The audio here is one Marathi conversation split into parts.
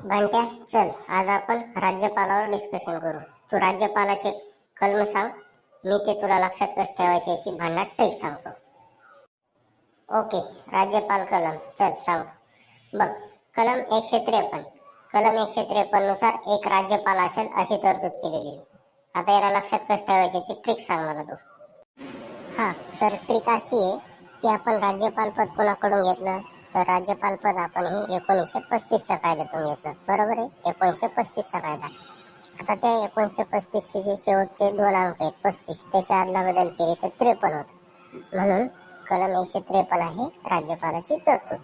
बंट्या, चल आज आपण राज्यपालावर डिस्कशन करू. तू राज्यपालाचे कलम सांग, मी ते तुला लक्षात कसं ठेवायचे याची भन्नाट ट्रिक सांगतो. ओके, राज्यपाल कलम चल सांगतो. बघ, कलम 153. कलम 153 नुसार एक राज्यपाल असेल अशी तरतूद केलेली आहे. आता याला लक्षात कसं ठेवायची याची ट्रिक सांग मला तू. हा, तर ट्रिक अशी आहे की आपण राज्यपाल पद कोणाकडून घेतलं, तर राज्यपाल पद आपण हे 1935च्या कायद्यातून घेतलं. बरोबर आहे, 1935चा कायदा. आता त्या 1935चे जे शेवटचे 2 अंक आहेत 35, त्याच्या अदला बदल केली तर 53 होत. म्हणून कलम 153 आहे राज्यपालाची तरतूद.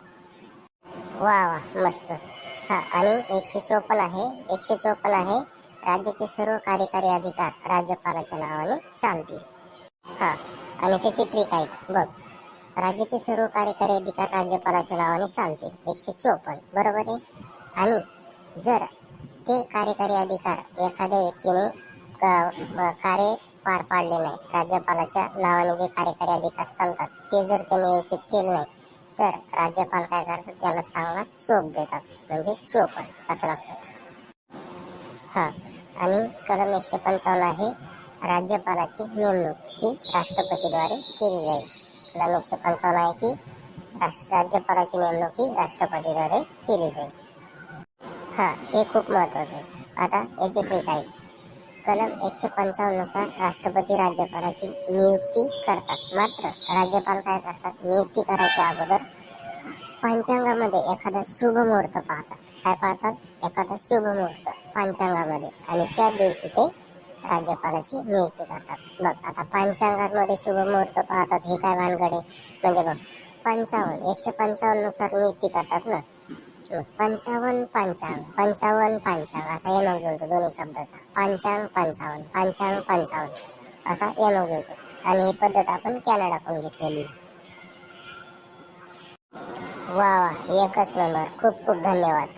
वा वा, मस्त. हा, आणि 154 आहे. 154 आहे, राज्याचे सर्व कार्यकारी अधिकार राज्यपालाच्या नावाने चालतील. हा, आणि त्याची ट्रिक आहे बघ, राज्याचे सर्व कार्यकारी अधिकार राज्यपालाच्या नावाने चालतील. 154 बरोबर आहे. आणि जर ते कार्यकारी अधिकार एखाद्या व्यक्तीने कार्य पार पाडले नाही, राज्यपालाच्या नावाने जे कार्यकारी अधिकार चालतात ते जर त्यांनी व्यवस्थित केले नाही, तर राज्यपाल काय करतात, त्याला चांगला चोप देतात, म्हणजे 54 असं लक्षात. हा, आणि कलम 155 आहे, राज्यपालाची नेमणूक ही राष्ट्रपतीद्वारे केली जाईल. कलम 155 आहे की राज्यपालाची नेमणूक ही राष्ट्रपतीद्वारे केली जाईल. हा, हे खूप महत्वाचं आहे. आता याची ट्रिक आहे. कलम 155 नुसार राष्ट्रपती राज्यपालाची नियुक्ती करतात. मात्र राज्यपाल काय करतात, नियुक्ती करायच्या अगोदर पंचांगामध्ये एखादा शुभ मुहूर्त पाहतात. काय पाहतात, एखादा शुभ मुहूर्त पंचांगामध्ये, आणि त्याच दिवशी ते राज्यपालाची नियुक्ती करतात. बघ, आता पंचांगामध्ये शुभ मुहूर्त पाहतात हे काय भानगड आहे, म्हणजे बघ 155 नुसार नियुक्ती करतात ना. 55 पंचांग, 55 पंचांग असा यमक जुळतो दोन्ही शब्दाचा. पंचांग 55, पंचांग 55 असा यमक जुळतो. आणि ही पद्धत आपण कॅनडाकडून घेतलेली. वा वा, एकच नंबर. खूप खूप धन्यवाद.